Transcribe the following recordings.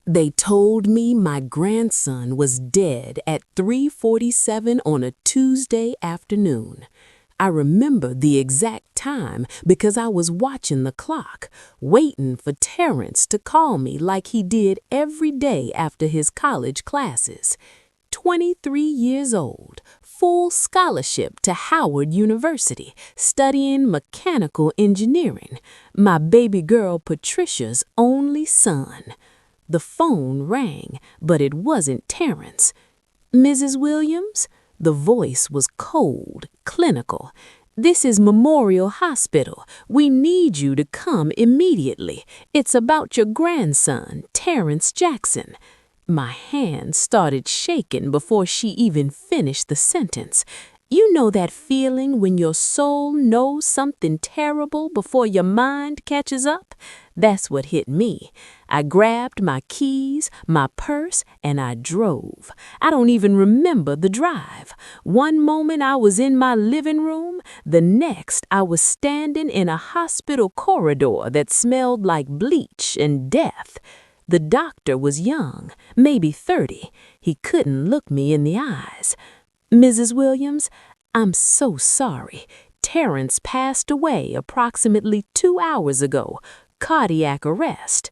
They told me my grandson was dead at 3:47 on a Tuesday afternoon. I remember the exact time because I was watching the clock, waiting for Terrence to call me like he did every day after his college classes. 23 years old, full scholarship to Howard University, studying mechanical engineering, my baby girl Patricia's only son. The phone rang, but it wasn't Terrence. "Mrs. Williams?" The voice was cold, clinical. "This is Memorial Hospital. We need you to come immediately. It's about your grandson, Terrence Jackson." My hand started shaking before she even finished the sentence. You know that feeling when your soul knows something terrible before your mind catches up? That's what hit me. I grabbed my keys, my purse, and I drove. I don't even remember the drive. One moment I was in my living room, the next I was standing in a hospital corridor that smelled like bleach and death. The doctor was young, maybe 30. He couldn't look me in the eyes. "Mrs. Williams, I'm so sorry. Terrence passed away approximately 2 hours ago. Cardiac arrest."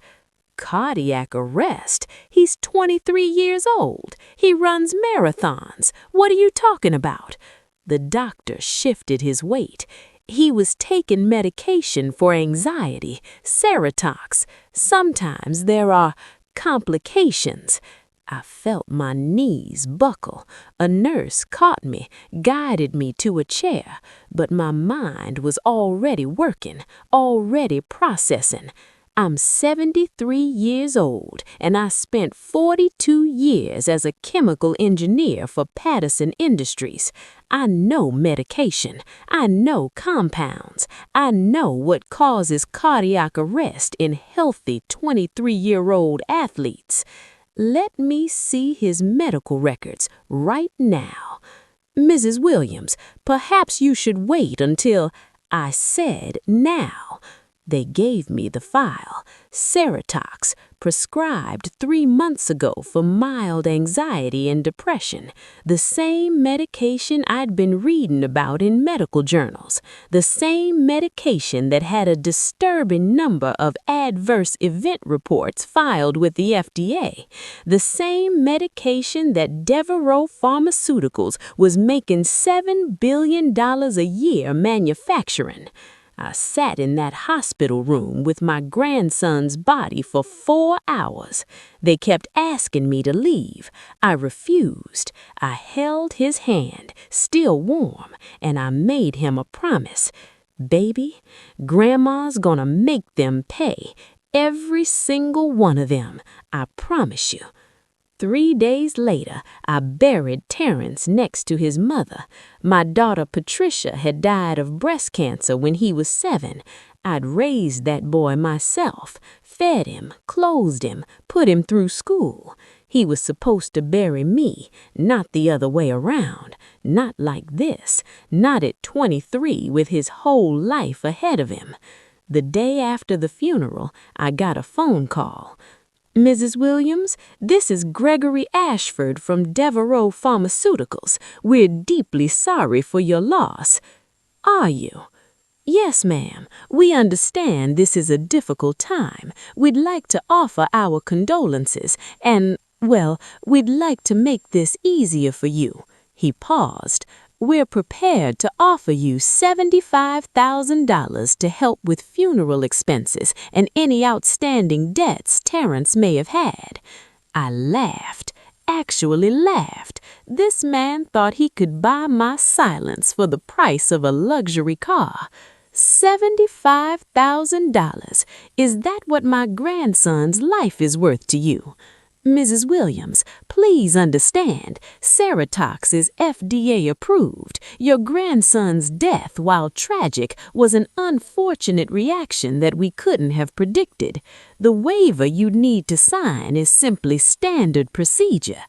"Cardiac arrest? He's 23 years old. He runs marathons. What are you talking about?" The doctor shifted his weight. "He was taking medication for anxiety, Serotox. Sometimes there are complications." I felt my knees buckle. A nurse caught me, guided me to a chair, but my mind was already working, already processing. I'm 73 years old, and I spent 42 years as a chemical engineer for Patterson Industries. I know medication. I know compounds. I know what causes cardiac arrest in healthy 23-year-old athletes. Let me see his medical records right now. "Mrs. Williams, perhaps you should wait until—" I said now. They gave me the file. Serotox, prescribed 3 months ago for mild anxiety and depression. The same medication I'd been reading about in medical journals. The same medication that had a disturbing number of adverse event reports filed with the FDA. The same medication that Devereaux Pharmaceuticals was making $7 billion a year manufacturing. I sat in that hospital room with my grandson's body for 4 hours. They kept asking me to leave. I refused. I held his hand, still warm, and I made him a promise. "Baby, Grandma's gonna make them pay. Every single one of them. I promise you." 3 days later, I buried Terrence next to his mother. My daughter Patricia had died of breast cancer when he was 7. I'd raised that boy myself, fed him, clothed him, put him through school. He was supposed to bury me, not the other way around. Not like this, not at 23 with his whole life ahead of him. The day after the funeral, I got a phone call. "Mrs. Williams, this is Gregory Ashford from Devereaux Pharmaceuticals. We're deeply sorry for your loss." "Are you?" "Yes, ma'am. We understand this is a difficult time. We'd like to offer our condolences and, well, we'd like to make this easier for you." He paused. "We're prepared to offer you $75,000 to help with funeral expenses and any outstanding debts Terrence may have had." I laughed, actually laughed. This man thought he could buy my silence for the price of a luxury car. $75,000. Is that what my grandson's life is worth to you? "Mrs. Williams, please understand, Serotox is FDA approved. Your grandson's death, while tragic, was an unfortunate reaction that we couldn't have predicted. The waiver you'd need to sign is simply standard procedure."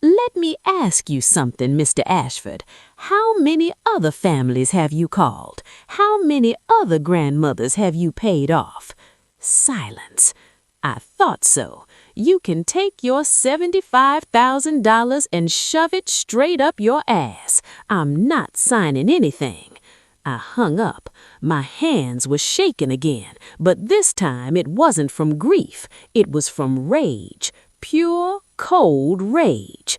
"Let me ask you something, Mr. Ashford. How many other families have you called? How many other grandmothers have you paid off?" Silence. "I thought so. you can take your $75,000 and shove it straight up your ass. I'm not signing anything." I hung up. My hands were shaking again, but this time it wasn't from grief. It was from rage, pure, cold rage.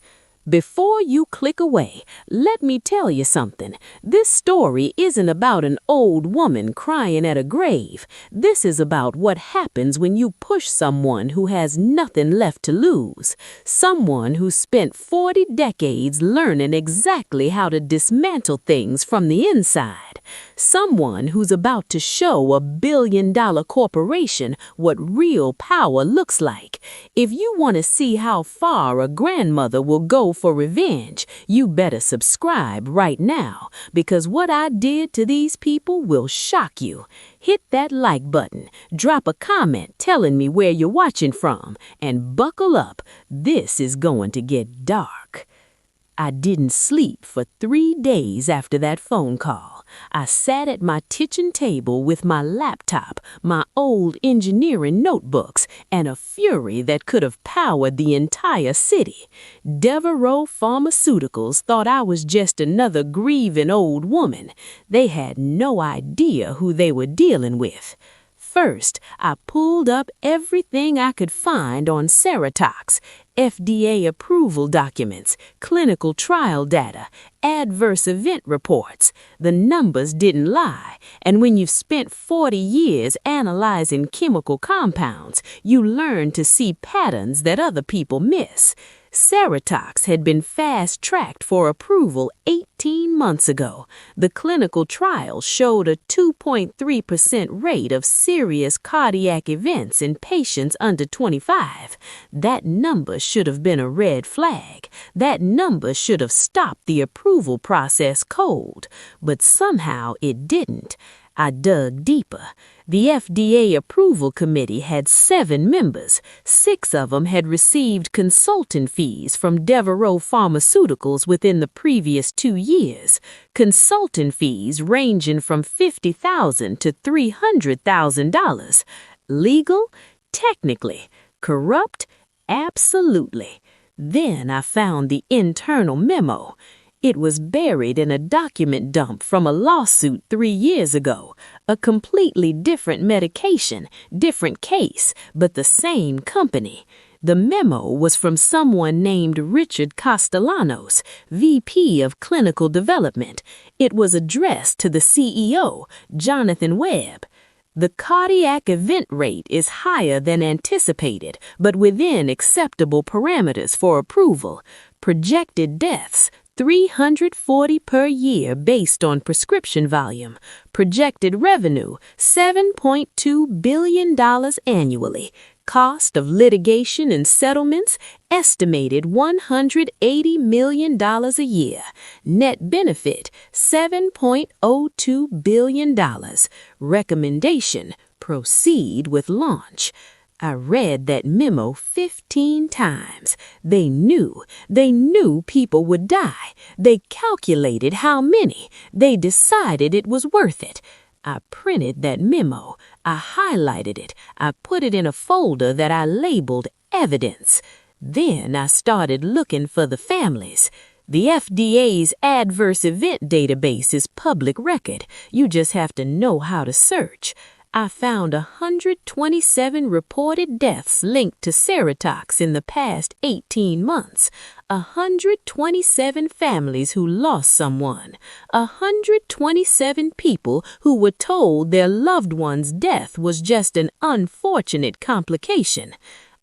Before you click away, let me tell you something. This story isn't about an old woman crying at a grave. This is about what happens when you push someone who has nothing left to lose. Someone who spent 40 decades learning exactly how to dismantle things from the inside. Someone who's about to show a billion-dollar corporation what real power looks like. If you want to see how far a grandmother will go for revenge, you better subscribe right now, because what I did to these people will shock you. Hit that like button, drop a comment telling me where you're watching from, and buckle up. This is going to get dark. I didn't sleep for 3 days after that phone call. I sat at my kitchen table with my laptop, my old engineering notebooks, and a fury that could have powered the entire city. Devereaux Pharmaceuticals thought I was just another grieving old woman. They had no idea who they were dealing with. First, I pulled up everything I could find on Ceratox, FDA approval documents, clinical trial data, adverse event reports. The numbers didn't lie, and when you've spent 40 years analyzing chemical compounds, you learn to see patterns that other people miss. Ceratox had been fast-tracked for approval 18 months ago. The clinical trial showed a 2.3% rate of serious cardiac events in patients under 25. That number should have been a red flag. That number should have stopped the approval process cold. But somehow it didn't. I dug deeper. The FDA approval committee had 7 members. 6 of them had received consultant fees from Devereaux Pharmaceuticals within the previous 2 years. Consultant fees ranging from $50,000 to $300,000. Legal? Technically. Corrupt? Absolutely. Then I found the internal memo. It was buried in a document dump from a lawsuit 3 years ago. A completely different medication, different case, but the same company. The memo was from someone named Richard Castellanos, VP of Clinical Development. It was addressed to the CEO, Jonathan Webb. The cardiac event rate is higher than anticipated, but within acceptable parameters for approval. Projected deaths, 340 per year based on prescription volume. Projected revenue, $7.2 billion annually. Cost of litigation and settlements, estimated $180 million a year. Net benefit, $7.02 billion. Recommendation, proceed with launch. I read that memo 15 times. They knew people would die. They calculated how many. They decided it was worth it. I printed that memo. I highlighted it. I put it in a folder that I labeled evidence. Then I started looking for the families. The FDA's adverse event database is public record. You just have to know how to search. I found 127 reported deaths linked to Ceratox in the past 18 months. 127 families who lost someone. 127 people who were told their loved one's death was just an unfortunate complication.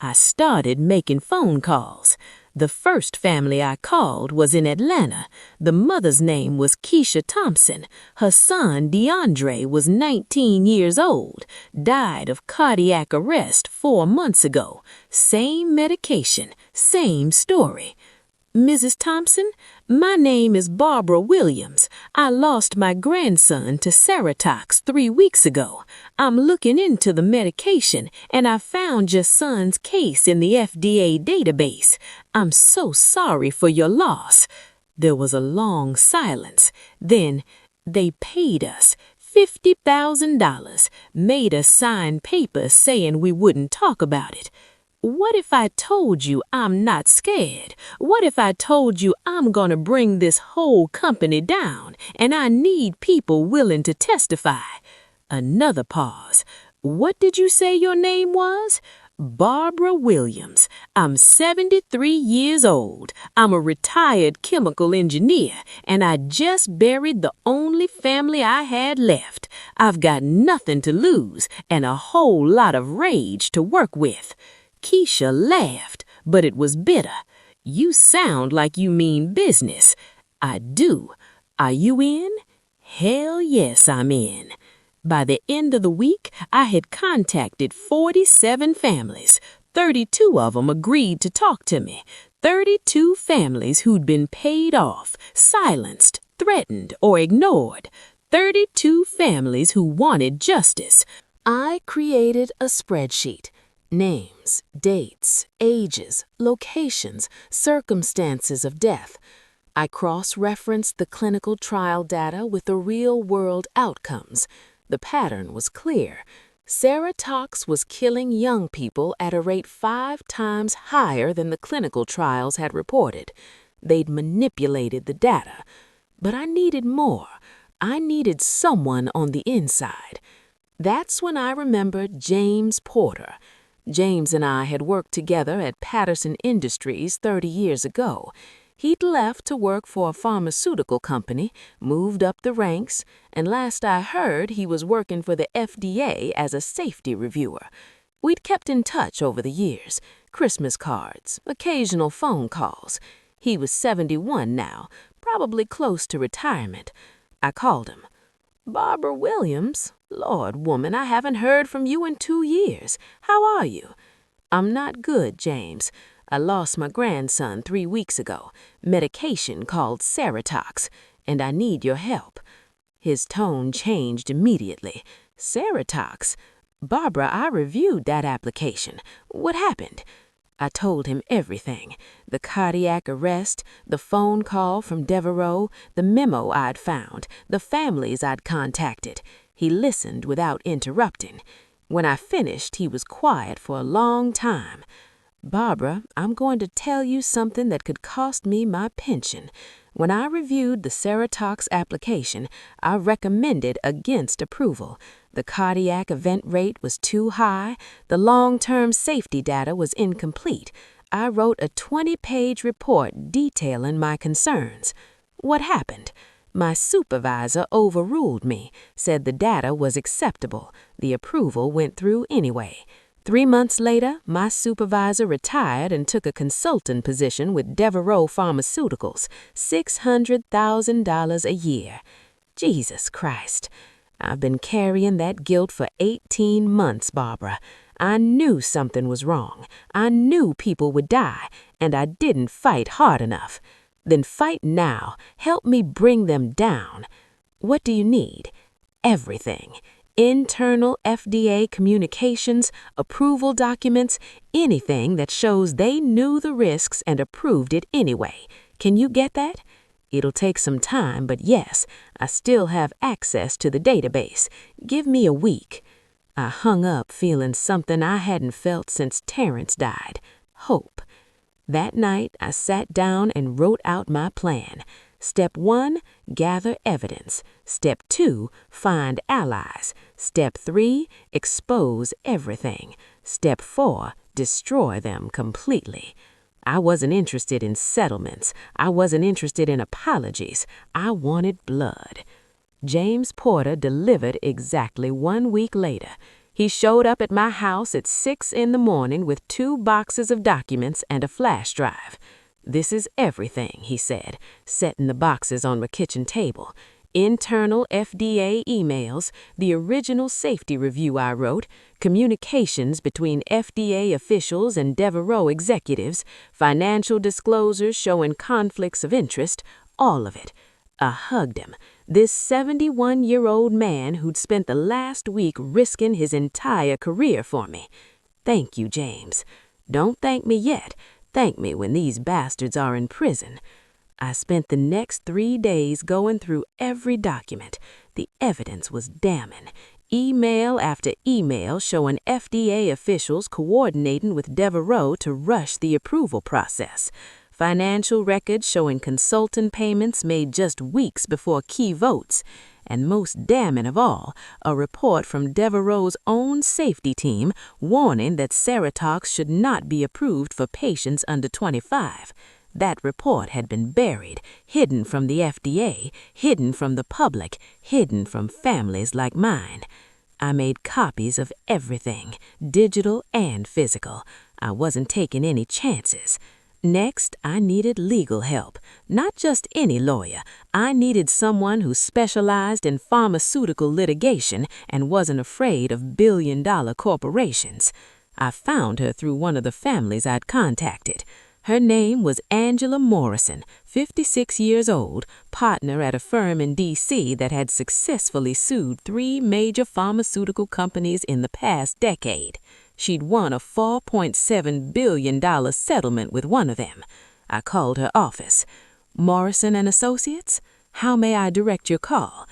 I started making phone calls. The first family I called was in Atlanta. The mother's name was Keisha Thompson. Her son, DeAndre, was 19 years old. Died of cardiac arrest 4 months ago. Same medication, same story. Mrs. Thompson, my name is Barbara Williams. I lost my grandson to Ceratox 3 weeks ago. I'm looking into the medication, and I found your son's case in the FDA database. I'm so sorry for your loss. There was a long silence. Then they paid us $50,000, made us sign papers saying we wouldn't talk about it. What if I told you I'm not scared? What if I told you I'm gonna bring this whole company down and I need people willing to testify? Another pause. What did you say your name was? Barbara Williams. I'm 73 years old. I'm a retired chemical engineer, and I just buried the only family I had left. I've got nothing to lose and a whole lot of rage to work with. Keisha laughed, but it was bitter. You sound like you mean business. I do. Are you in? Hell yes, I'm in. By the end of the week, I had contacted 47 families. 32 of them agreed to talk to me. 32 families who'd been paid off, silenced, threatened, or ignored. 32 families who wanted justice. I created a spreadsheet. Names, dates, ages, locations, circumstances of death. I cross-referenced the clinical trial data with the real-world outcomes. The pattern was clear. Serotox was killing young people at a rate 5 times higher than the clinical trials had reported. They'd manipulated the data. But I needed more. I needed someone on the inside. That's when I remembered James Porter. James and I had worked together at Patterson Industries 30 years ago. He'd left to work for a pharmaceutical company, moved up the ranks, and last I heard he was working for the FDA as a safety reviewer. We'd kept in touch over the years, Christmas cards, occasional phone calls. He was 71 now, probably close to retirement. I called him. "Barbara Williams? Lord, woman, I haven't heard from you in 2 years. How are you?" "I'm not good, James. I lost my grandson 3 weeks ago, medication called Serotox, and I need your help." His tone changed immediately. "Serotox? Barbara, I reviewed that application. What happened?" I told him everything. The cardiac arrest, the phone call from Devereaux, the memo I'd found, the families I'd contacted. He listened without interrupting. When I finished, he was quiet for a long time. "Barbara, I'm going to tell you something that could cost me my pension. When I reviewed the Serotox application, I recommended against approval. The cardiac event rate was too high. The long-term safety data was incomplete. I wrote a 20-page report detailing my concerns. What happened? My supervisor overruled me, said the data was acceptable. The approval went through anyway. 3 months later, my supervisor retired and took a consultant position with Devereaux Pharmaceuticals, $600,000 a year. Jesus Christ. I've been carrying that guilt for 18 months, Barbara. I knew something was wrong. I knew people would die, and I didn't fight hard enough. Then fight now. Help me bring them down. What do you need? Everything. Internal FDA communications, approval documents, anything that shows they knew the risks and approved it anyway. Can you get that? It'll take some time, but yes, I still have access to the database. Give me a week." I hung up feeling something I hadn't felt since Terrence died. Hope. That night, I sat down and wrote out my plan. Step 1, gather evidence. Step 2, find allies. Step 3, expose everything. Step 4, destroy them completely. I wasn't interested in settlements. I wasn't interested in apologies. I wanted blood. James Porter delivered exactly 1 week later. He showed up at my house at 6 in the morning with 2 boxes of documents and a flash drive. "This is everything," he said, setting the boxes on my kitchen table. "Internal FDA emails, the original safety review I wrote, communications between FDA officials and Devereaux executives, financial disclosures showing conflicts of interest, all of it." I hugged him. This 71-year-old man who'd spent the last week risking his entire career for me. "Thank you, James. Don't thank me yet. Thank me when these bastards are in prison." I spent the next 3 days going through every document. The evidence was damning. Email after email showing FDA officials coordinating with Devereaux to rush the approval process. Financial records showing consultant payments made just weeks before key votes. And most damning of all, a report from Devereaux's own safety team warning that Ceratox should not be approved for patients under 25. That report had been buried, hidden from the FDA, hidden from the public, hidden from families like mine. I made copies of everything, digital and physical. I wasn't taking any chances. Next, I needed legal help. Not just any lawyer. I needed someone who specialized in pharmaceutical litigation and wasn't afraid of billion-dollar corporations. I found her through one of the families I'd contacted. Her name was Angela Morrison, 56 years old, partner at a firm in D.C. that had successfully sued 3 major pharmaceutical companies in the past decade. She'd won a $4.7 billion settlement with one of them. I called her office. "Morrison and Associates? How may I direct your call?"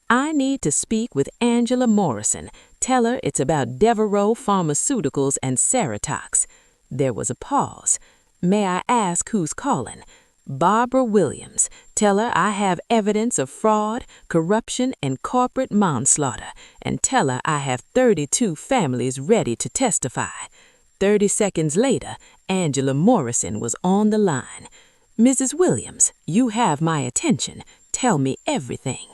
"I need to speak with Angela Morrison. Tell her it's about Devereaux Pharmaceuticals and Ceratox." There was a pause. "May I ask who's calling?" "Barbara Williams. Tell her I have evidence of fraud, corruption, and corporate manslaughter, and tell her I have 32 families ready to testify." 30 seconds later, Angela Morrison was on the line. "Mrs. Williams, you have my attention. Tell me everything."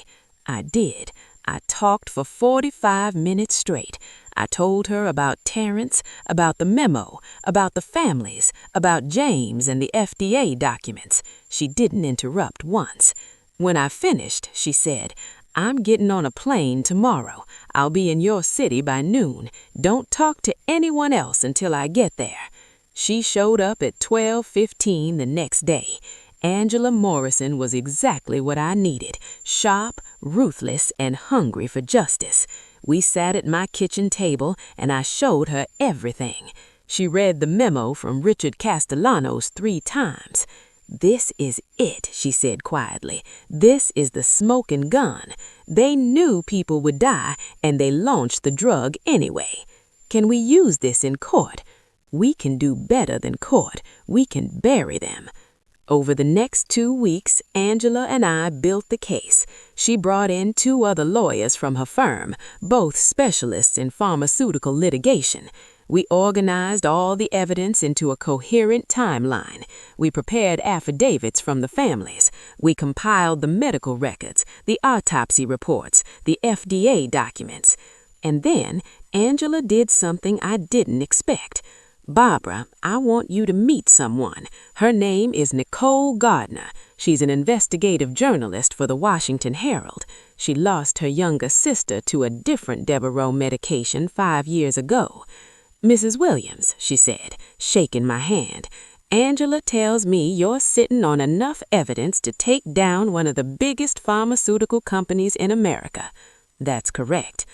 I did. I talked for 45 minutes straight. I told her about Terrence, about the memo, about the families, about James and the FDA documents. She didn't interrupt once. When I finished, she said, "I'm getting on a plane tomorrow. I'll be in your city by noon. Don't talk to anyone else until I get there." She showed up at 12:15 the next day. Angela Morrison was exactly what I needed, sharp, ruthless, and hungry for justice. We sat at my kitchen table, and I showed her everything. She read the memo from Richard Castellanos 3 times. "This is it," she said quietly. "This is the smoking gun. They knew people would die, and they launched the drug anyway. Can we use this in court? We can do better than court. We can bury them." Over the next 2 weeks, Angela and I built the case. She brought in 2 other lawyers from her firm, both specialists in pharmaceutical litigation. We organized all the evidence into a coherent timeline. We prepared affidavits from the families. We compiled the medical records, the autopsy reports, the FDA documents. And then Angela did something I didn't expect. "Barbara, I want you to meet someone. Her name is Nicole Gardner. She's an investigative journalist for the Washington Herald. She lost her younger sister to a different Devereaux medication 5 years ago." "Mrs. Williams," she said, shaking my hand, "Angela tells me you're sitting on enough evidence to take down one of the biggest pharmaceutical companies in America." "That's correct."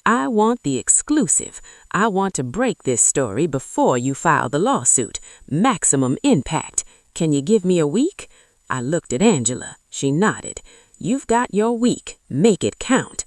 "I want the exclusive. I want to break this story before you file the lawsuit. Maximum impact. Can you give me a week?" I looked at Angela. She nodded. "You've got your week. Make it count."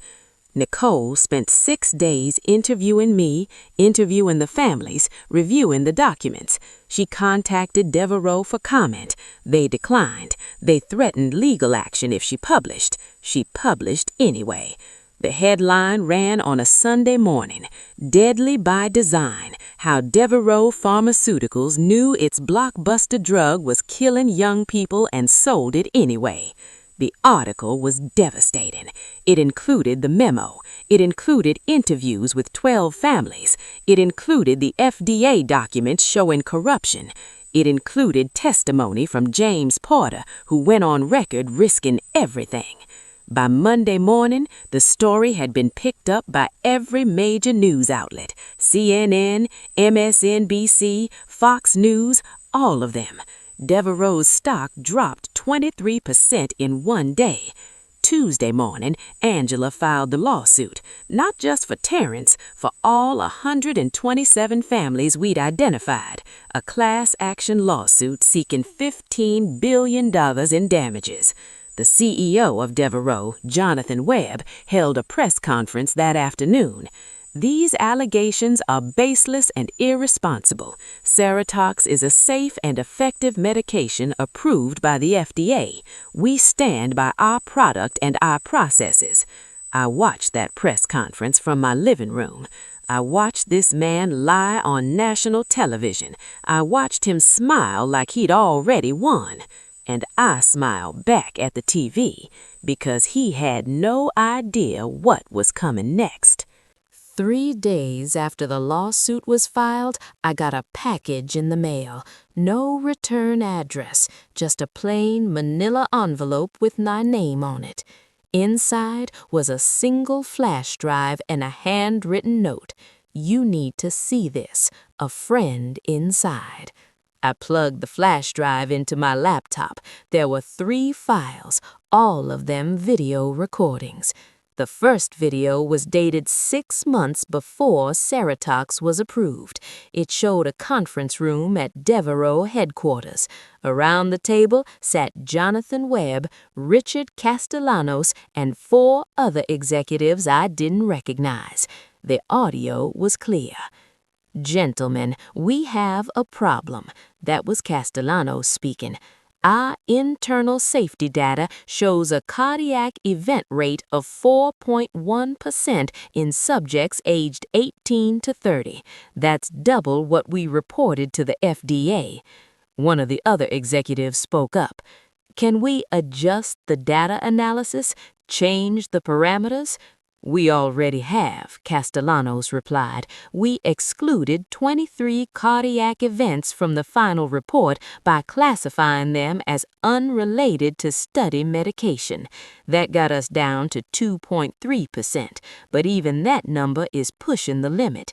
Nicole spent 6 days interviewing me, interviewing the families, reviewing the documents. She contacted Devereaux for comment. They declined. They threatened legal action if she published. She published anyway. The headline ran on a Sunday morning, "Deadly by Design, How Devereaux Pharmaceuticals Knew Its Blockbuster Drug Was Killing Young People and Sold It Anyway." The article was devastating. It included the memo. It included interviews with 12 families. It included the FDA documents showing corruption. It included testimony from James Porter, who went on record risking everything. By Monday morning, the story had been picked up by every major news outlet, CNN, MSNBC, Fox News, all of them. Devereaux's stock dropped 23% in one day. Tuesday morning, Angela filed the lawsuit, not just for Terrence, for all 127 families we'd identified, a class action lawsuit seeking $15 billion in damages. The CEO of Devereaux, Jonathan Webb, held a press conference that afternoon. These allegations are baseless and irresponsible. Serotox is a safe and effective medication approved by the FDA. We stand by our product and our processes. I watched that press conference from my living room. I watched this man lie on national television. I watched him smile like he'd already won. And I smiled back at the TV because he had no idea what was coming next. 3 days after the lawsuit was filed, I got a package in the mail. No return address, just a plain manila envelope with my name on it. Inside was a single flash drive and a handwritten note. "You need to see this. A friend inside." I plugged the flash drive into my laptop. There were 3 files, all of them video recordings. The first video was dated 6 months before Serotox was approved. It showed a conference room at Devereaux headquarters. Around the table sat Jonathan Webb, Richard Castellanos, and 4 other executives I didn't recognize. The audio was clear. "Gentlemen, we have a problem." That was Castellanos speaking. "Our internal safety data shows a cardiac event rate of 4.1% in subjects aged 18 to 30. That's double what we reported to the FDA. One of the other executives spoke up. "Can we adjust the data analysis, change the parameters?" "We already have," Castellanos replied. "We excluded 23 cardiac events from the final report by classifying them as unrelated to study medication. That got us down to 2.3%, but even that number is pushing the limit."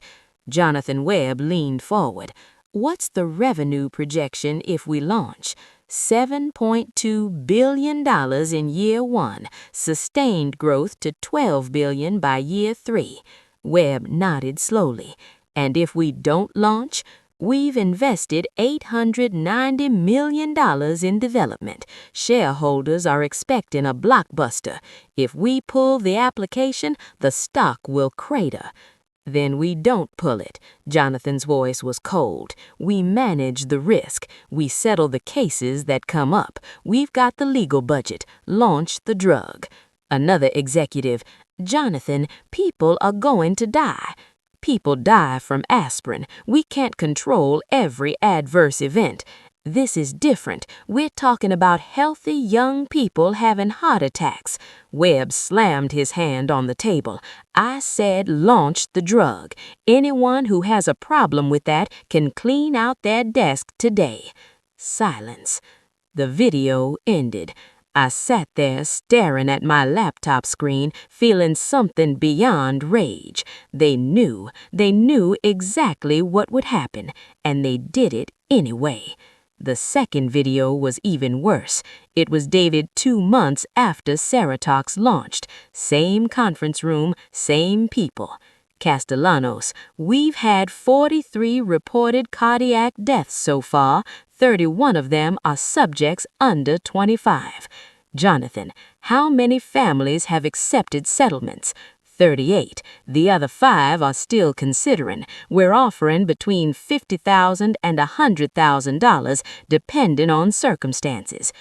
Jonathan Webb leaned forward. "What's the revenue projection if we launch?" $7.2 billion in year 1, sustained growth to $12 billion by year 3. Webb nodded slowly. "And if we don't launch, we've invested $890 million in development. Shareholders are expecting a blockbuster. If we pull the application, the stock will crater." "Then we don't pull it." Jonathan's voice was cold. "We manage the risk. We settle the cases that come up. We've got the legal budget. Launch the drug." Another executive. "Jonathan, people are going to die." "People die from aspirin. We can't control every adverse event. This is different. We're talking about healthy young people having heart attacks." Webb slammed his hand on the table. "I said launch the drug. Anyone who has a problem with that can clean out their desk today." Silence. The video ended. I sat there staring at my laptop screen, feeling something beyond rage. They knew exactly what would happen, and they did it anyway. The second video was even worse. It was dated 2 months after Serotox launched. Same conference room, same people. Castellanos, "We've had 43 reported cardiac deaths so far. 31 of them are subjects under 25. Jonathan, "How many families have accepted settlements?" 38. "The other 5 are still considering. We're offering between $50,000 and $100,000, depending on circumstances."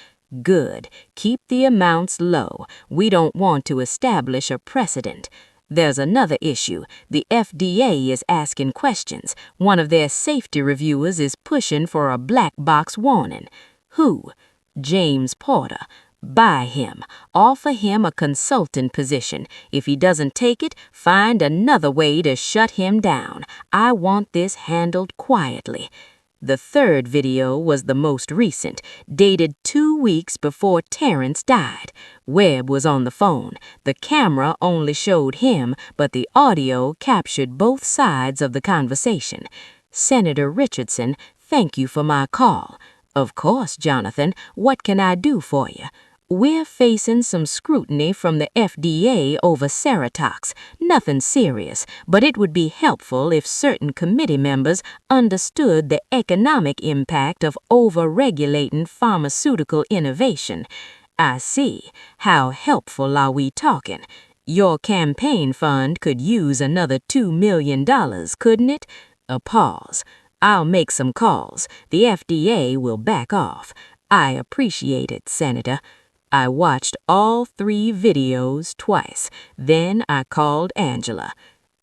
"Good. Keep the amounts low. We don't want to establish a precedent." There's another issue. The FDA is asking questions. One of their safety reviewers is pushing for a black box warning. "Who?" "James Porter. Buy him. Offer him a consultant position. If he doesn't take it, find another way to shut him down. I want this handled quietly." The third video was the most recent, dated 2 weeks before Terrence died. Webb was on the phone. The camera only showed him, but the audio captured both sides of the conversation. "Senator Richardson, thank you for my call." "Of course, Jonathan. What can I do for you?" "We're facing some scrutiny from the FDA over Serotox. Nothing serious, but it would be helpful if certain committee members understood the economic impact of over-regulating pharmaceutical innovation. I see. How helpful are we talking? Your campaign fund could use another $2 million, couldn't it? A pause. I'll make some calls. The FDA will back off. I appreciate it, Senator. I watched all 3 videos twice. Then I called Angela.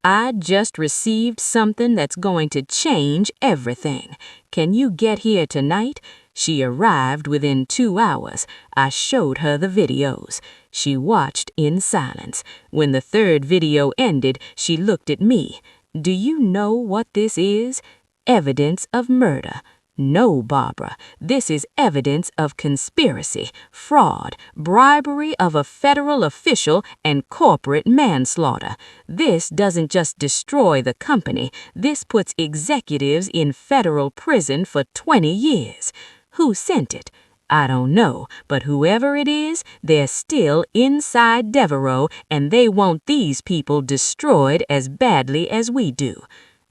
I just received something that's going to change everything. Can you get here tonight? She arrived within 2 hours. I showed her the videos. She watched in silence. When the 3rd video ended, she looked at me. Do you know what this is? Evidence of murder. No, Barbara, this is evidence of conspiracy, fraud, bribery of a federal official, and corporate manslaughter. This doesn't just destroy the company, this puts executives in federal prison for 20 years. Who sent it? I don't know, but whoever it is, they're still inside Devereaux, and they want these people destroyed as badly as we do.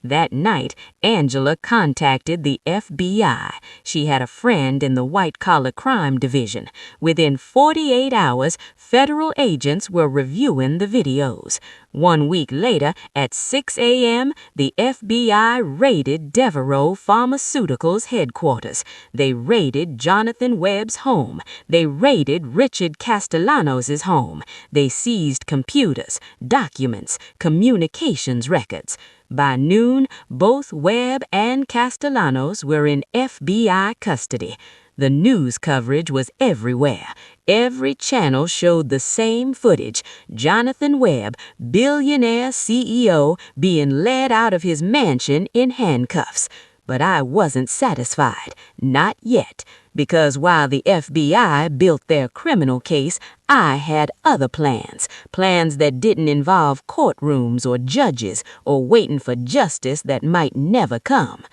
That night, Angela contacted the FBI. She had a friend in the white-collar crime division. Within 48 hours, federal agents were reviewing the videos. 1 week later, at 6 a.m., the FBI raided Devereaux Pharmaceuticals headquarters. They raided Jonathan Webb's home. They raided Richard Castellanos' home. They seized computers, documents, communications records. By noon, both Webb and Castellanos were in FBI custody. The news coverage was everywhere. Every channel showed the same footage. Jonathan Webb, billionaire CEO, being led out of his mansion in handcuffs. But I wasn't satisfied. Not yet. Because while the FBI built their criminal case, I had other plans. Plans that didn't involve courtrooms or judges or waiting for justice that might never come.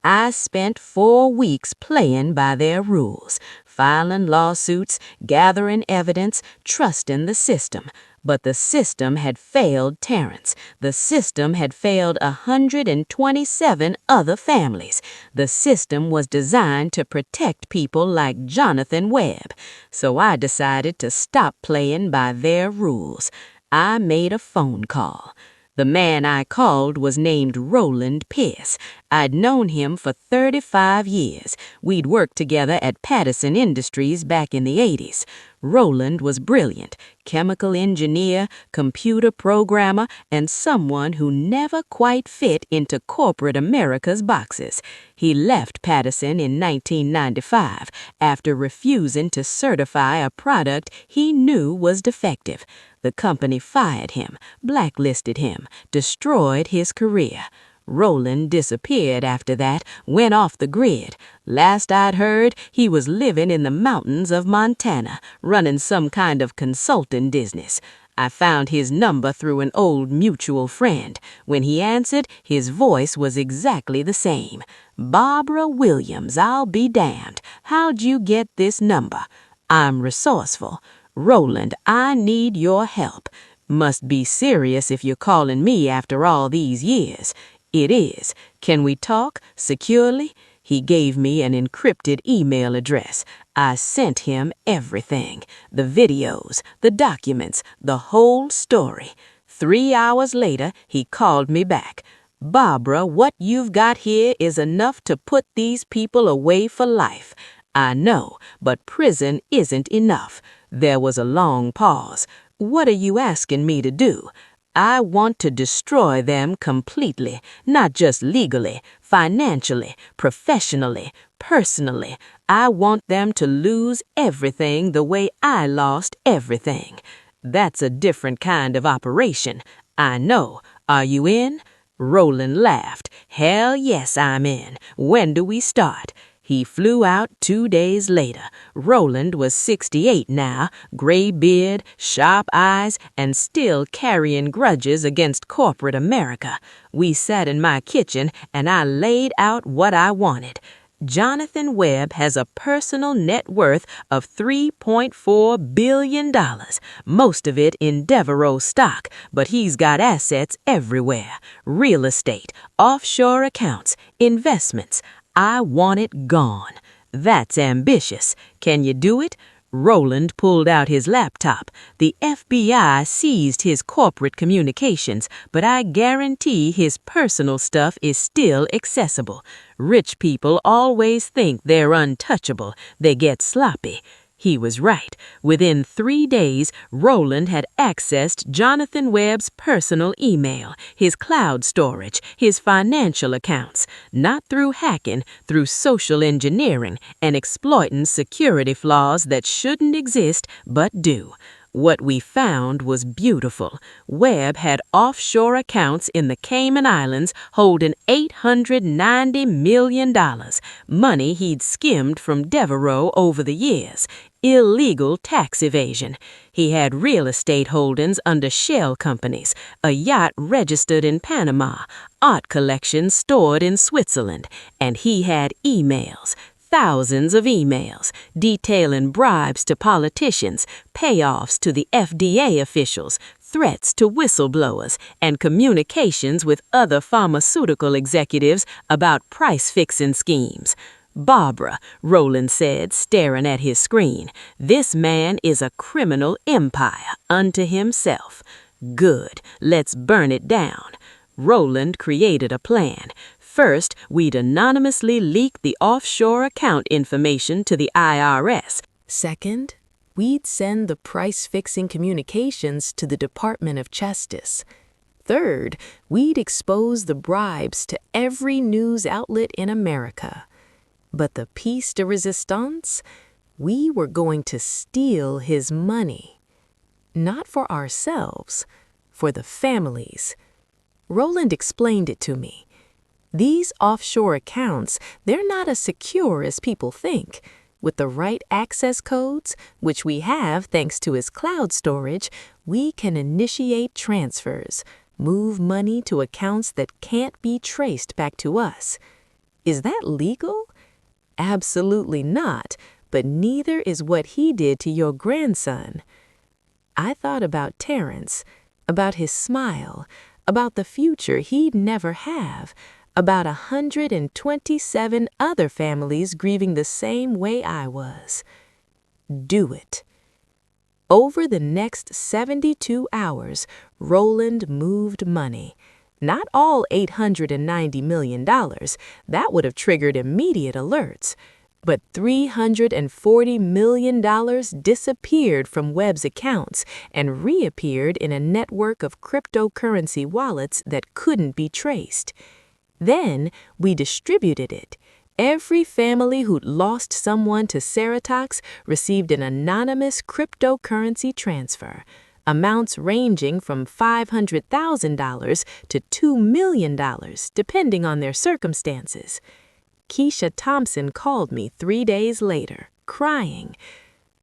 I spent 4 weeks playing by their rules, filing lawsuits, gathering evidence, trusting the system. But the system had failed Terrence. The system had failed 127 other families. The system was designed to protect people like Jonathan Webb. So I decided to stop playing by their rules. I made a phone call. The man I called was named Roland Pierce. I'd known him for 35 years. We'd worked together at Patterson Industries back in the 80s. Roland was brilliant, chemical engineer, computer programmer, and someone who never quite fit into corporate America's boxes. He left Patterson in 1995 after refusing to certify a product he knew was defective. The company fired him, blacklisted him, destroyed his career. Roland disappeared after that, went off the grid. Last I'd heard, he was living in the mountains of Montana, running some kind of consulting business. I found his number through an old mutual friend. When he answered, his voice was exactly the same. "Barbara Williams, I'll be damned. How'd you get this number?" "I'm resourceful." "Roland, I need your help." "Must be serious if you're calling me after all these years." "It is. Can we talk securely?" He gave me an encrypted email address. I sent him everything. The videos, the documents, the whole story. 3 hours later, he called me back. "Barbara, what you've got here is enough to put these people away for life." "I know, but prison isn't enough." There was a long pause. "What are you asking me to do?" "I want to destroy them completely, not just legally, financially, professionally, personally. I want them to lose everything the way I lost everything." "That's a different kind of operation." "I know. Are you in?" Roland laughed. "Hell yes, I'm in. When do we start?" He flew out 2 days later. Roland was 68 now, gray beard, sharp eyes, and still carrying grudges against corporate America. We sat in my kitchen, and I laid out what I wanted. Jonathan Webb has a personal net worth of $3.4 billion, most of it in Devereaux stock, but he's got assets everywhere. Real estate, offshore accounts, investments. I want it gone. That's ambitious. Can you do it? Roland pulled out his laptop. The FBI seized his corporate communications, but I guarantee his personal stuff is still accessible. Rich people always think they're untouchable. They get sloppy. He was right. Within 3 days, Roland had accessed Jonathan Webb's personal email, his cloud storage, his financial accounts, not through hacking, through social engineering and exploiting security flaws that shouldn't exist but do. What we found was beautiful. Webb had offshore accounts in the Cayman Islands holding $890 million, money he'd skimmed from Devereaux over the years. Illegal tax evasion. He had real estate holdings under shell companies, a yacht registered in Panama, art collections stored in Switzerland, and he had emails. Thousands of emails detailing bribes to politicians, payoffs to the FDA officials, threats to whistleblowers, and communications with other pharmaceutical executives about price-fixing schemes. "Barbara," Roland said, staring at his screen, "this man is a criminal empire unto himself." "Good, let's burn it down." Roland created a plan. First, we'd anonymously leak the offshore account information to the IRS. Second, we'd send the price-fixing communications to the Department of Justice. Third, we'd expose the bribes to every news outlet in America. But the piece de resistance? We were going to steal his money. Not for ourselves, for the families. Roland explained it to me. These offshore accounts, they're not as secure as people think. With the right access codes, which we have thanks to his cloud storage, we can initiate transfers, move money to accounts that can't be traced back to us. Is that legal? Absolutely not, but neither is what he did to your grandson. I thought about Terrence, about his smile, about the future he'd never have, about 127 other families grieving the same way I was. Do it. Over the next 72 hours, Roland moved money. Not all $890 million, that would have triggered immediate alerts, but $340 million disappeared from Webb's accounts and reappeared in a network of cryptocurrency wallets that couldn't be traced. Then we distributed it. Every family who'd lost someone to Ceratox received an anonymous cryptocurrency transfer. Amounts ranging from $500,000 to $2 million, depending on their circumstances. Keisha Thompson called me 3 days later, crying.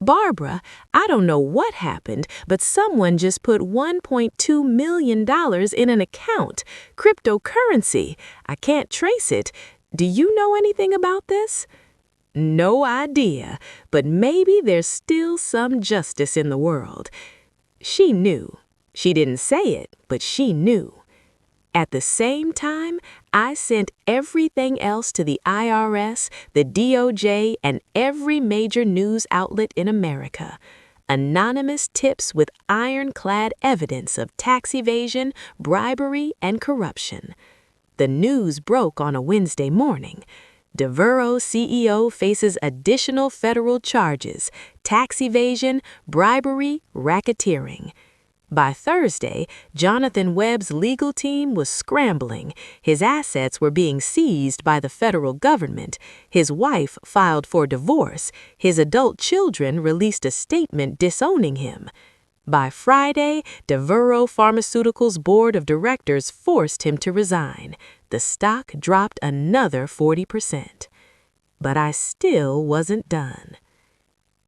"Barbara, I don't know what happened, but someone just put $1.2 million in an account, cryptocurrency. I can't trace it. Do you know anything about this?" No idea, but maybe there's still some justice in the world. She knew. She didn't say it, but she knew. At the same time, I sent everything else to the IRS, the DOJ, and every major news outlet in America. Anonymous tips with ironclad evidence of tax evasion, bribery, and corruption. The news broke on a Wednesday morning. Devereaux CEO faces additional federal charges, tax evasion, bribery, racketeering. By Thursday, Jonathan Webb's legal team was scrambling. His assets were being seized by the federal government. His wife filed for divorce. His adult children released a statement disowning him. By Friday, Devereaux Pharmaceuticals' board of directors forced him to resign. The stock dropped another 40%. But I still wasn't done.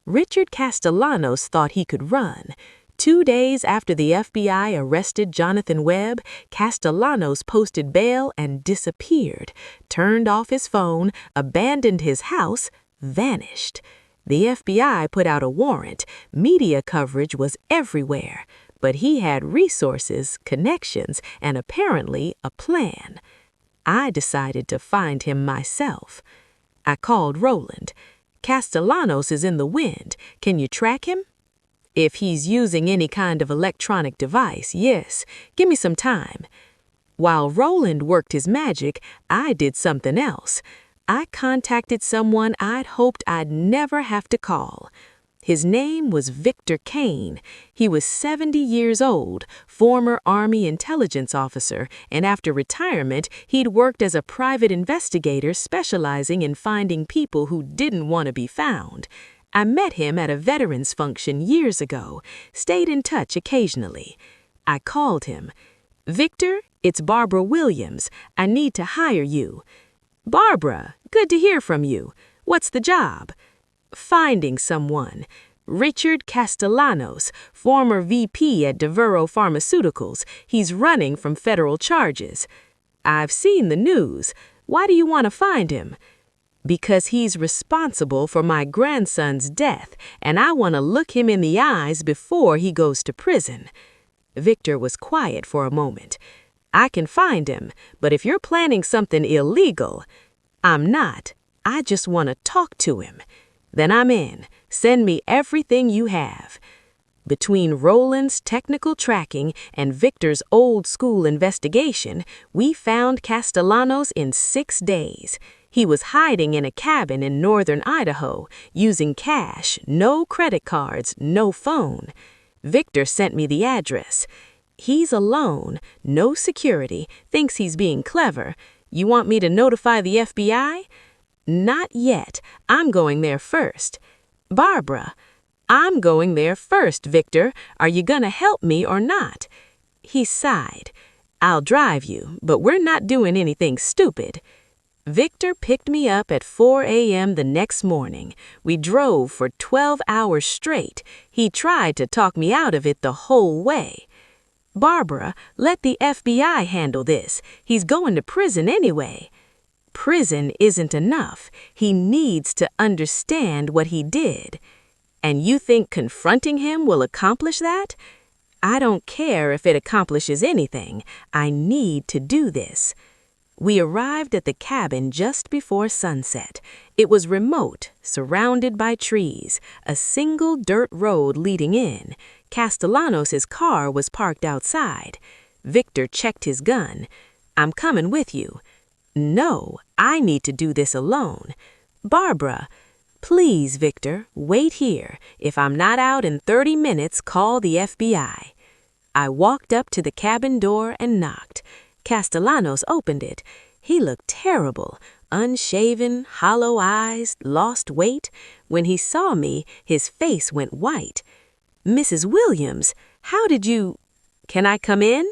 Richard Castellanos thought he could run. 2 days after the FBI arrested Jonathan Webb, Castellanos posted bail and disappeared, turned off his phone, abandoned his house, vanished. The FBI put out a warrant. Media coverage was everywhere, but he had resources, connections, and apparently a plan. I decided to find him myself. I called Roland. Castellanos is in the wind. Can you track him? If he's using any kind of electronic device, yes. Give me some time. While Roland worked his magic, I did something else. I contacted someone I'd hoped I'd never have to call. His name was Victor Kane. He was 70 years old, former Army intelligence officer, and after retirement, he'd worked as a private investigator specializing in finding people who didn't want to be found. I met him at a veterans function years ago, stayed in touch occasionally. I called him. "Victor, it's Barbara Williams. I need to hire you." "Barbara, good to hear from you. What's the job?" "Finding someone. Richard Castellanos, former VP at Devero Pharmaceuticals. He's running from federal charges." "I've seen the news. Why do you want to find him?" "Because he's responsible for my grandson's death, and I want to look him in the eyes before he goes to prison." Victor was quiet for a moment. "I can find him, but if you're planning something illegal—" "I'm not. I just want to talk to him." "Then I'm in. Send me everything you have." Between Roland's technical tracking and Victor's old-school investigation, we found Castellanos in 6 days. He was hiding in a cabin in northern Idaho, using cash, no credit cards, no phone. Victor sent me the address. He's alone, no security, thinks he's being clever. "You want me to notify the FBI?" "Not yet. I'm going there first." "Barbara." "I'm going there first, Victor. Are you gonna help me or not?" He sighed. "I'll drive you, but we're not doing anything stupid." Victor picked me up at 4 a.m. the next morning. We drove for 12 hours straight. He tried to talk me out of it the whole way. "Barbara, let the FBI handle this. He's going to prison anyway." "Prison isn't enough. He needs to understand what he did." "And you think confronting him will accomplish that?" "I don't care if it accomplishes anything. I need to do this." We arrived at the cabin just before sunset. It was remote, surrounded by trees, a single dirt road leading in. Castellanos' car was parked outside. Victor checked his gun. "I'm coming with you." "No, I need to do this alone." "Barbara." "Please, Victor, wait here. If I'm not out in 30 minutes, call the FBI." I walked up to the cabin door and knocked. Castellanos opened it. He looked terrible, unshaven, hollow eyes, lost weight. When he saw me, his face went white. "Mrs. Williams, how did you—" "Can I come in?"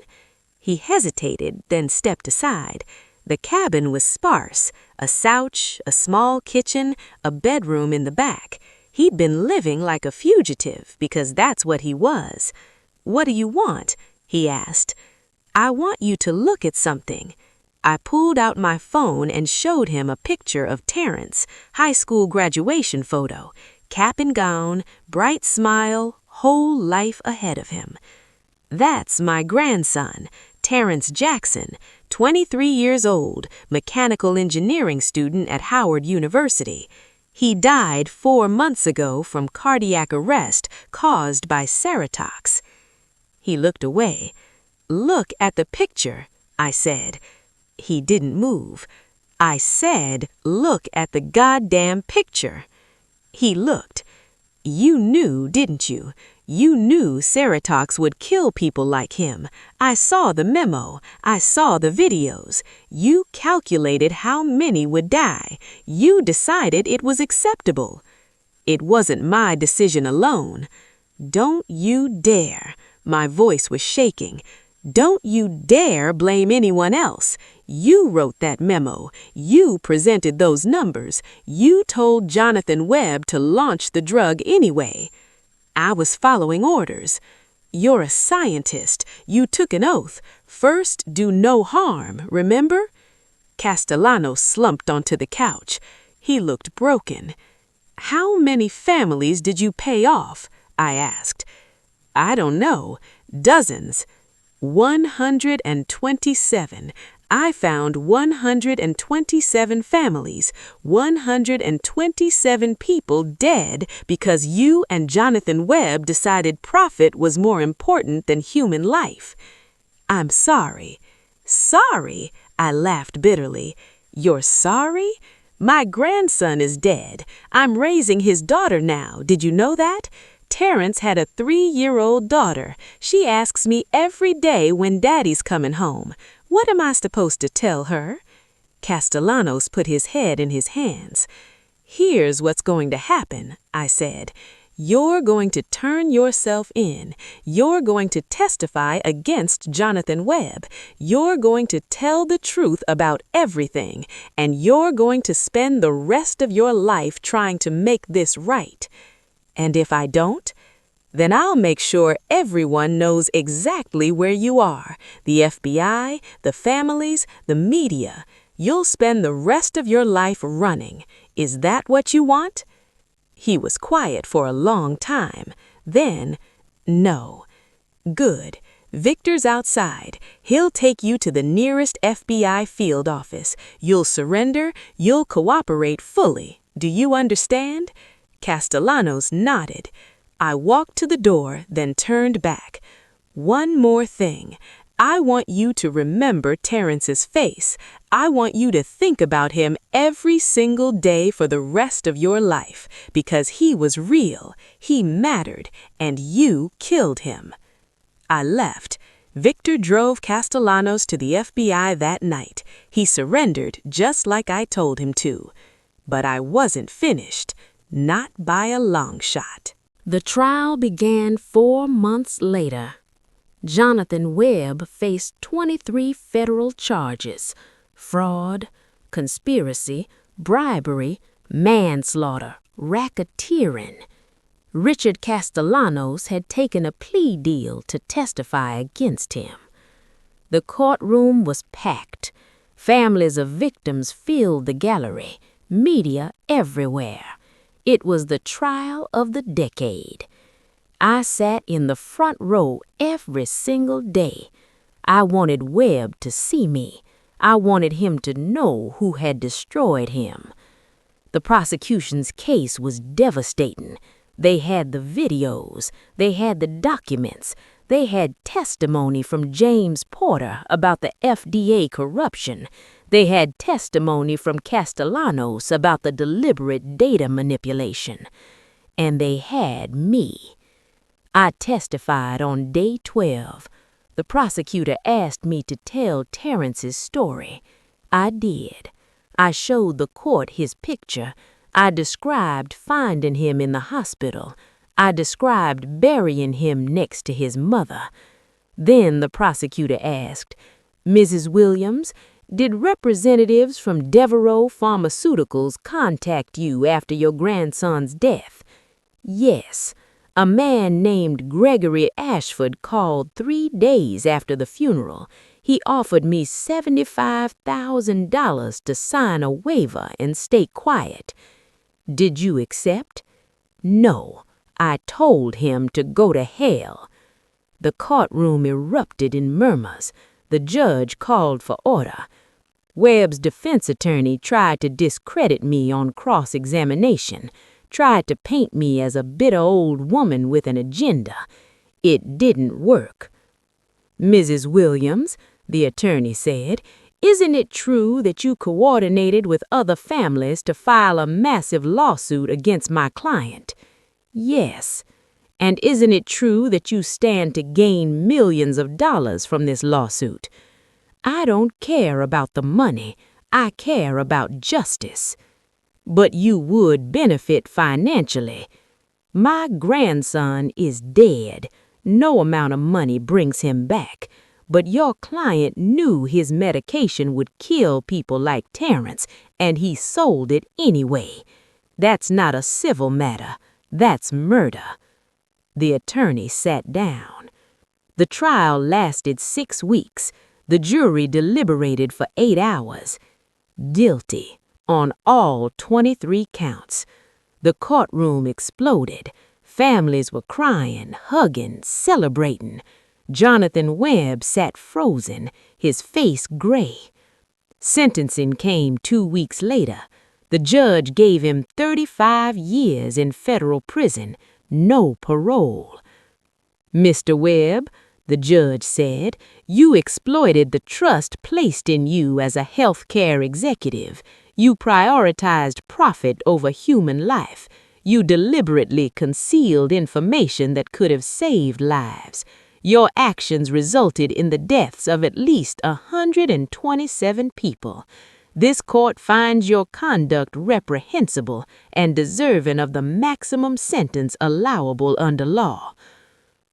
He hesitated, then stepped aside. The cabin was sparse, a couch, a small kitchen, a bedroom in the back. He'd been living like a fugitive because that's what he was. "What do you want?" he asked. "I want you to look at something." I pulled out my phone and showed him a picture of Terrence, high school graduation photo, cap and gown, bright smile, whole life ahead of him. "That's my grandson, Terrence Jackson, 23 years old, mechanical engineering student at Howard University. He died 4 months ago from cardiac arrest caused by serotox." He looked away. "Look at the picture," I said. He didn't move. I said, "Look at the goddamn picture." He looked. "You knew, didn't you? You knew serotox would kill people like him. I saw the memo. I saw the videos. You calculated how many would die. You decided it was acceptable." "It wasn't my decision alone." "Don't you dare." My voice was shaking. "Don't you dare blame anyone else. You wrote that memo. You presented those numbers. You told Jonathan Webb to launch the drug anyway." "I was following orders." "You're a scientist. You took an oath. First, do no harm, remember?" Castellanos slumped onto the couch. He looked broken. "How many families did you pay off?" I asked. "I don't know. Dozens." 127. I found 127 families, 127 people dead because you and Jonathan Webb decided profit was more important than human life. I'm sorry. Sorry? I laughed bitterly. You're sorry? My grandson is dead. I'm raising his daughter now. Did you know that? Terrence had a 3-year-old daughter. She asks me every day when Daddy's coming home. What am I supposed to tell her? Castellanos put his head in his hands. Here's what's going to happen, I said. You're going to turn yourself in. You're going to testify against Jonathan Webb. You're going to tell the truth about everything. And you're going to spend the rest of your life trying to make this right. And if I don't, then I'll make sure everyone knows exactly where you are. The FBI, the families, the media. You'll spend the rest of your life running. Is that what you want? He was quiet for a long time. Then, no. Good. Victor's outside. He'll take you to the nearest FBI field office. You'll surrender. You'll cooperate fully. Do you understand? Castellanos nodded. I walked to the door, then turned back. One more thing. I want you to remember Terrence's face. I want you to think about him every single day for the rest of your life, because he was real, he mattered, and you killed him. I left. Victor drove Castellanos to the FBI that night. He surrendered just like I told him to. But I wasn't finished. Not by a long shot. The trial began 4 months later. Jonathan Webb faced 23 federal charges: fraud, conspiracy, bribery, manslaughter, racketeering. Richard Castellanos had taken a plea deal to testify against him. The courtroom was packed. Families of victims filled the gallery, media everywhere. It was the trial of the decade. I sat in the front row every single day. I wanted Webb to see me. I wanted him to know who had destroyed him. The prosecution's case was devastating. They had the videos. They had the documents. They had testimony from James Porter about the FDA corruption. They had testimony from Castellanos about the deliberate data manipulation. And they had me. I testified on day 12. The prosecutor asked me to tell Terrence's story. I did. I showed the court his picture. I described finding him in the hospital. I described burying him next to his mother. Then the prosecutor asked, Mrs. Williams, did representatives from Devereaux Pharmaceuticals contact you after your grandson's death? Yes. A man named Gregory Ashford called 3 days after the funeral. He offered me $75,000 to sign a waiver and stay quiet. Did you accept? No. I told him to go to hell. The courtroom erupted in murmurs. The judge called for order. Webb's defense attorney tried to discredit me on cross-examination, tried to paint me as a bitter old woman with an agenda. It didn't work. Mrs. Williams, the attorney said, isn't it true that you coordinated with other families to file a massive lawsuit against my client? Yes. And isn't it true that you stand to gain millions of dollars from this lawsuit? I don't care about the money. I care about justice. But you would benefit financially. My grandson is dead. No amount of money brings him back. But your client knew his medication would kill people like Terrence, and he sold it anyway. That's not a civil matter. That's murder. The attorney sat down. The trial lasted 6 weeks. The jury deliberated for 8 hours. Guilty on all 23 counts. The courtroom exploded. Families were crying, hugging, celebrating. Jonathan Webb sat frozen, his face gray. Sentencing came 2 weeks later. The judge gave him 35 years in federal prison, no parole. "Mr. Webb," the judge said, "you exploited the trust placed in you as a healthcare executive. You prioritized profit over human life. You deliberately concealed information that could have saved lives. Your actions resulted in the deaths of at least 127 people. This court finds your conduct reprehensible and deserving of the maximum sentence allowable under law."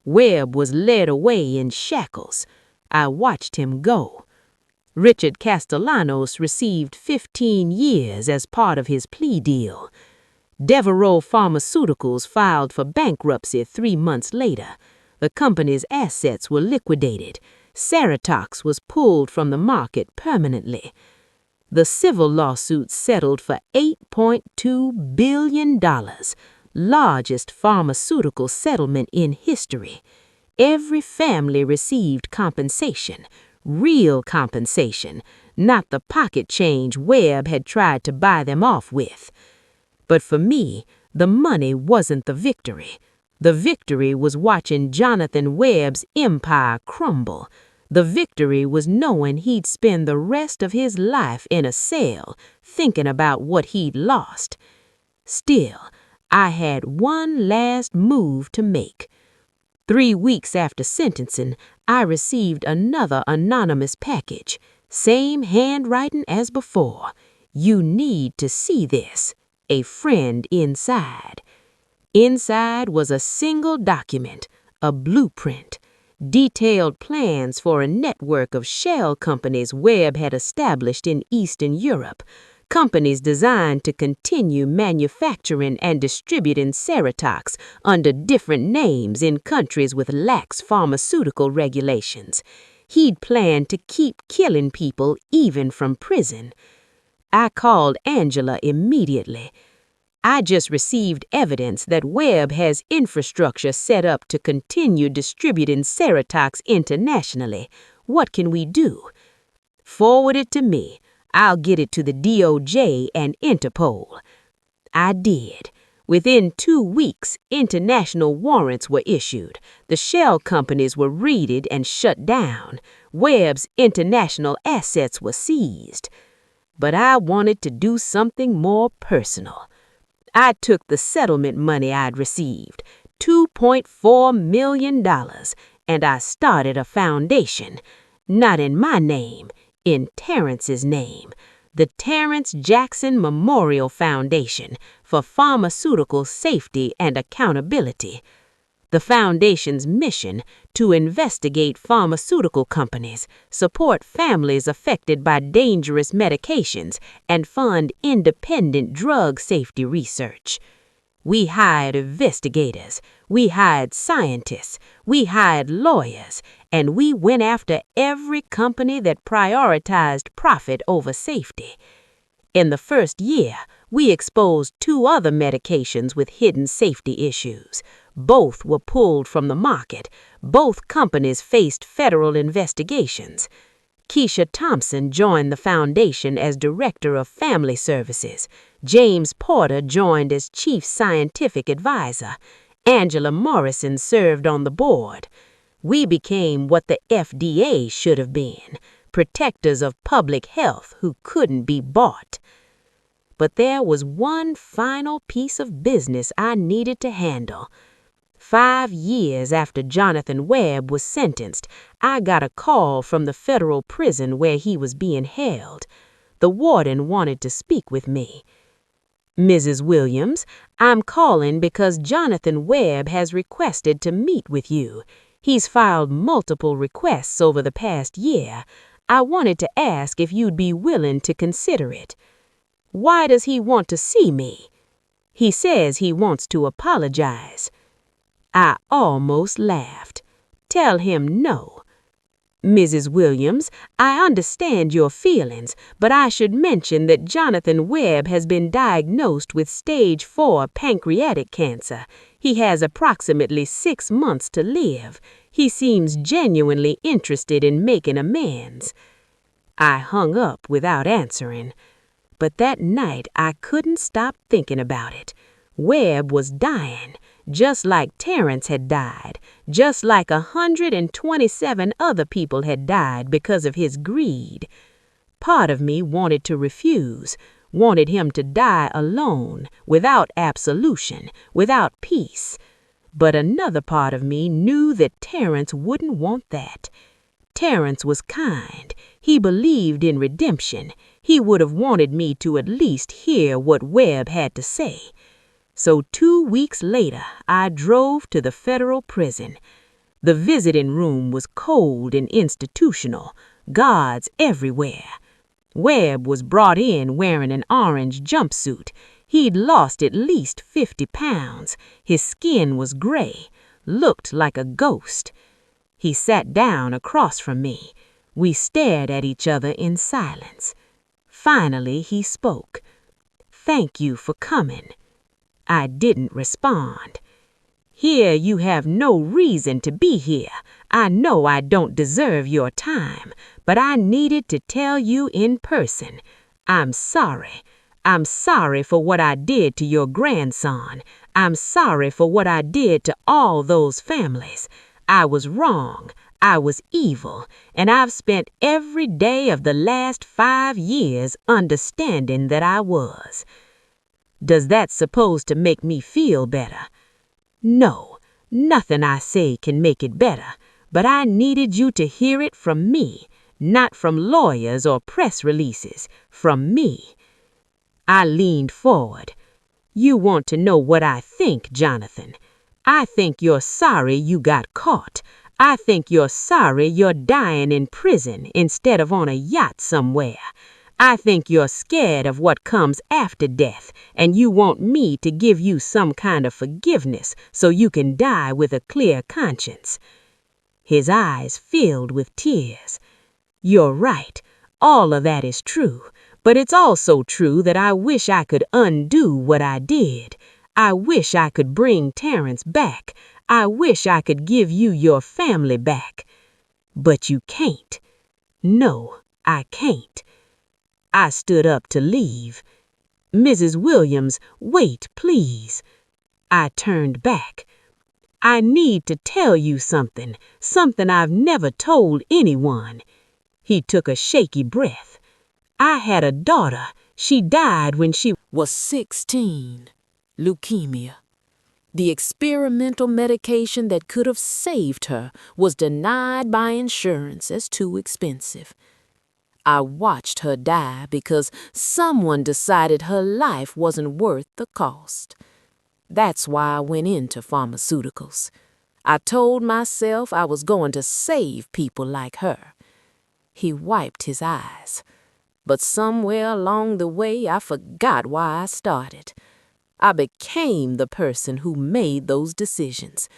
Webb was led away in shackles. I watched him go. Richard Castellanos received 15 years as part of his plea deal. Devereaux Pharmaceuticals filed for bankruptcy 3 months later. The company's assets were liquidated. Ceratox was pulled from the market permanently. The civil lawsuit settled for $8.2 billion, largest pharmaceutical settlement in history. Every family received compensation, real compensation, not the pocket change Webb had tried to buy them off with. But for me, the money wasn't the victory. The victory was watching Jonathan Webb's empire crumble. The victory was knowing he'd spend the rest of his life in a cell, thinking about what he'd lost. Still, I had one last move to make. 3 weeks after sentencing, I received another anonymous package. Same handwriting as before. "You need to see this. A friend inside." Inside was a single document, a blueprint. Detailed plans for a network of shell companies Webb had established in Eastern Europe. Companies designed to continue manufacturing and distributing Ceratox under different names in countries with lax pharmaceutical regulations. He'd planned to keep killing people even from prison. I called Angela immediately. "I just received evidence that Webb has infrastructure set up to continue distributing Ceratox internationally. What can we do?" "Forward it to me. I'll get it to the DOJ and Interpol." I did. Within 2 weeks, international warrants were issued. The shell companies were raided and shut down. Webb's international assets were seized. But I wanted to do something more personal. I took the settlement money I'd received, $2.4 million, and I started a foundation, not in my name, in Terrence's name, the Terrence Jackson Memorial Foundation for Pharmaceutical Safety and Accountability. The foundation's mission: to investigate pharmaceutical companies, support families affected by dangerous medications, and fund independent drug safety research. We hired investigators, we hired scientists, we hired lawyers, and we went after every company that prioritized profit over safety. In the first year, we exposed 2 other medications with hidden safety issues. Both were pulled from the market. Both companies faced federal investigations. Keisha Thompson joined the foundation as Director of Family Services. James Porter joined as Chief Scientific Advisor. Angela Morrison served on the board. We became what the FDA should have been, protectors of public health who couldn't be bought. But there was one final piece of business I needed to handle. 5 years after Jonathan Webb was sentenced, I got a call from the federal prison where he was being held. The warden wanted to speak with me. "Mrs. Williams, I'm calling because Jonathan Webb has requested to meet with you. He's filed multiple requests over the past year. I wanted to ask if you'd be willing to consider it." "Why does he want to see me?" "He says he wants to apologize." I almost laughed. "Tell him no." "Mrs. Williams, I understand your feelings, but I should mention that Jonathan Webb has been diagnosed with stage 4 pancreatic cancer. He has approximately 6 months to live. He seems genuinely interested in making amends." I hung up without answering. But that night I couldn't stop thinking about it. Webb was dying, just like Terrence had died, just like 127 other people had died because of his greed. Part of me wanted to refuse, wanted him to die alone, without absolution, without peace. But another part of me knew that Terrence wouldn't want that. Terrence was kind. He believed in redemption. He would have wanted me to at least hear what Webb had to say. So 2 weeks later, I drove to the federal prison. The visiting room was cold and institutional, guards everywhere. Webb was brought in wearing an orange jumpsuit. He'd lost at least 50 pounds. His skin was gray, looked like a ghost. He sat down across from me. We stared at each other in silence. Finally, he spoke. "Thank you for coming." I didn't respond. "Here you have no reason to be here. I know I don't deserve your time, but I needed to tell you in person. I'm sorry. I'm sorry for what I did to your grandson. I'm sorry for what I did to all those families. I was wrong. I was evil, and I've spent every day of the last 5 years understanding that I was. Does that suppose to make me feel better? No, nothing I say can make it better, but I needed you to hear it from me, not from lawyers or press releases, from me." I leaned forward. "You want to know what I think, Jonathan. I think you're sorry you got caught. I think you're sorry you're dying in prison instead of on a yacht somewhere. I think you're scared of what comes after death, and you want me to give you some kind of forgiveness so you can die with a clear conscience." His eyes filled with tears. "You're right. All of that is true. But it's also true that I wish I could undo what I did. I wish I could bring Terrence back. I wish I could give you your family back. But you can't. No, I can't." I stood up to leave. "Mrs. Williams, wait, please." I turned back. "I need to tell you something I've never told anyone." He took a shaky breath. "I had a daughter. She died when she was 16. Leukemia. The experimental medication that could have saved her was denied by insurance as too expensive. I watched her die because someone decided her life wasn't worth the cost. That's why I went into pharmaceuticals. I told myself I was going to save people like her. He wiped his eyes. But somewhere along the way, I forgot why I started. I became the person who made those decisions.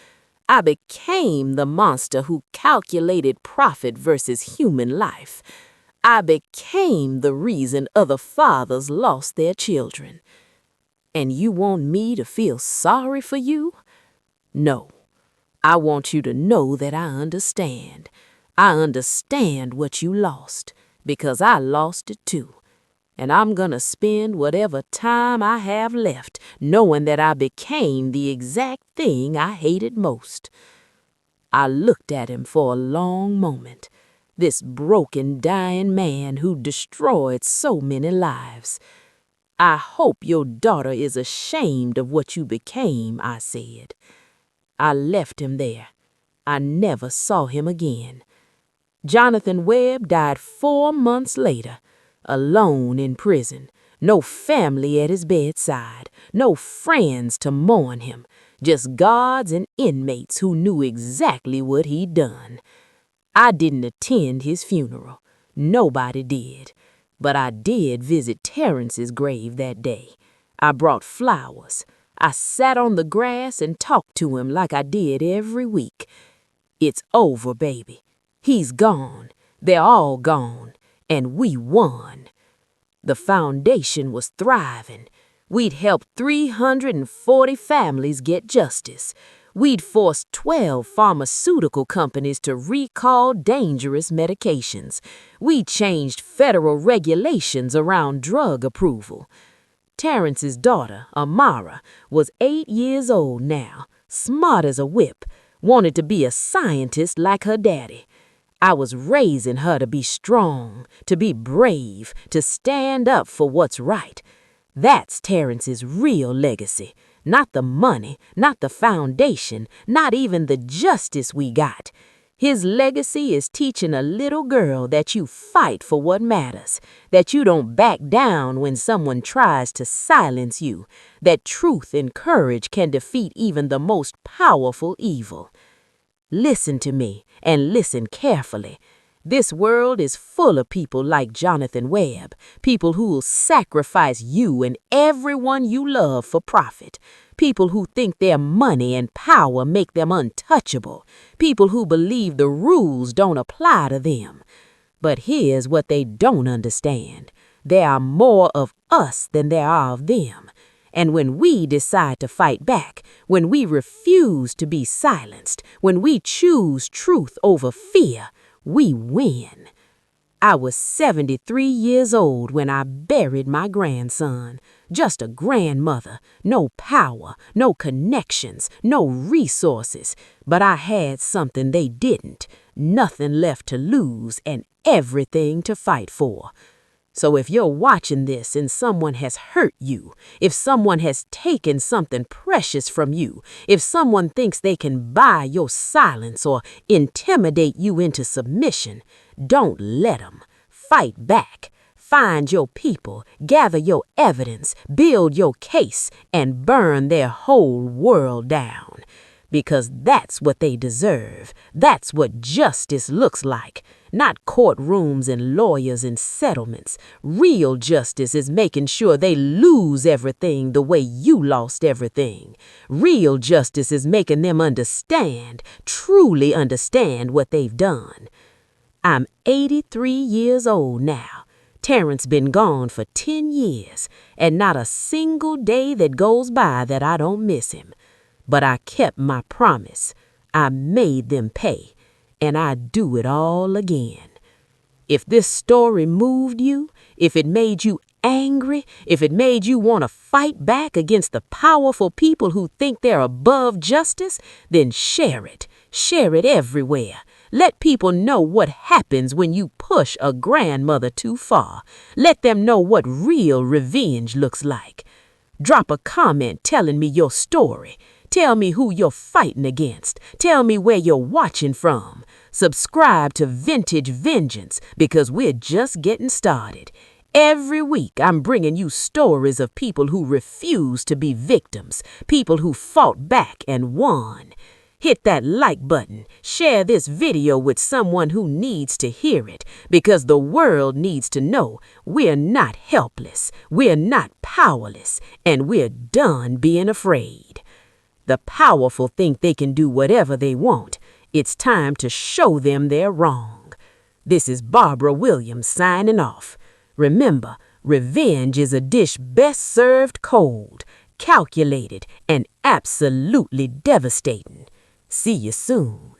I became the monster who calculated profit versus human life. I became the reason other fathers lost their children. And you want me to feel sorry for you? No. I want you to know that I understand. I understand what you lost, because I lost it too. And I'm gonna spend whatever time I have left knowing that I became the exact thing I hated most. I looked at him for a long moment. This broken, dying man who destroyed so many lives. "I hope your daughter is ashamed of what you became," I said. I left him there. I never saw him again. Jonathan Webb died 4 months later, alone in prison. No family at his bedside, no friends to mourn him, just guards and inmates who knew exactly what he'd done. I didn't attend his funeral. Nobody did. But I did visit Terrence's grave that day. I brought flowers. I sat on the grass and talked to him like I did every week. It's over, baby. He's gone. They're all gone. And we won. The foundation was thriving. We'd helped 340 families get justice. We'd forced 12 pharmaceutical companies to recall dangerous medications. We changed federal regulations around drug approval. Terrence's daughter, Amara, was 8 years old now, smart as a whip, wanted to be a scientist like her daddy. I was raising her to be strong, to be brave, to stand up for what's right. That's Terrence's real legacy. Not the money, not the foundation, not even the justice we got. His legacy is teaching a little girl that you fight for what matters, that you don't back down when someone tries to silence you, that truth and courage can defeat even the most powerful evil. Listen to me, and listen carefully. This world is full of people like Jonathan Webb, people who'll sacrifice you and everyone you love for profit, people who think their money and power make them untouchable, people who believe the rules don't apply to them. But here's what they don't understand. There are more of us than there are of them. And when we decide to fight back, when we refuse to be silenced, when we choose truth over fear, we win. I was 73 years old when I buried my grandson. Just a grandmother, no power, no connections, no resources. But I had something they didn't, nothing left to lose and everything to fight for. So if you're watching this and someone has hurt you, if someone has taken something precious from you, if someone thinks they can buy your silence or intimidate you into submission, don't let them. Fight back. Find your people, gather your evidence, build your case, and burn their whole world down. Because that's what they deserve. That's what justice looks like. Not courtrooms and lawyers and settlements. Real justice is making sure they lose everything the way you lost everything. Real justice is making them understand, truly understand what they've done. I'm 83 years old now. Terrence been gone for 10 years, and not a single day that goes by that I don't miss him. But I kept my promise. I made them pay, and I do it all again. If this story moved you, if it made you angry, if it made you want to fight back against the powerful people who think they're above justice, then share it. Share it everywhere. Let people know what happens when you push a grandmother too far. Let them know what real revenge looks like. Drop a comment telling me your story. Tell me who you're fighting against. Tell me where you're watching from. Subscribe to Vintage Vengeance because we're just getting started. Every week I'm bringing you stories of people who refuse to be victims, people who fought back and won. Hit that like button. Share this video with someone who needs to hear it because the world needs to know we're not helpless, we're not powerless, and we're done being afraid. The powerful think they can do whatever they want. It's time to show them they're wrong. This is Barbara Williams signing off. Remember, revenge is a dish best served cold, calculated, and absolutely devastating. See you soon.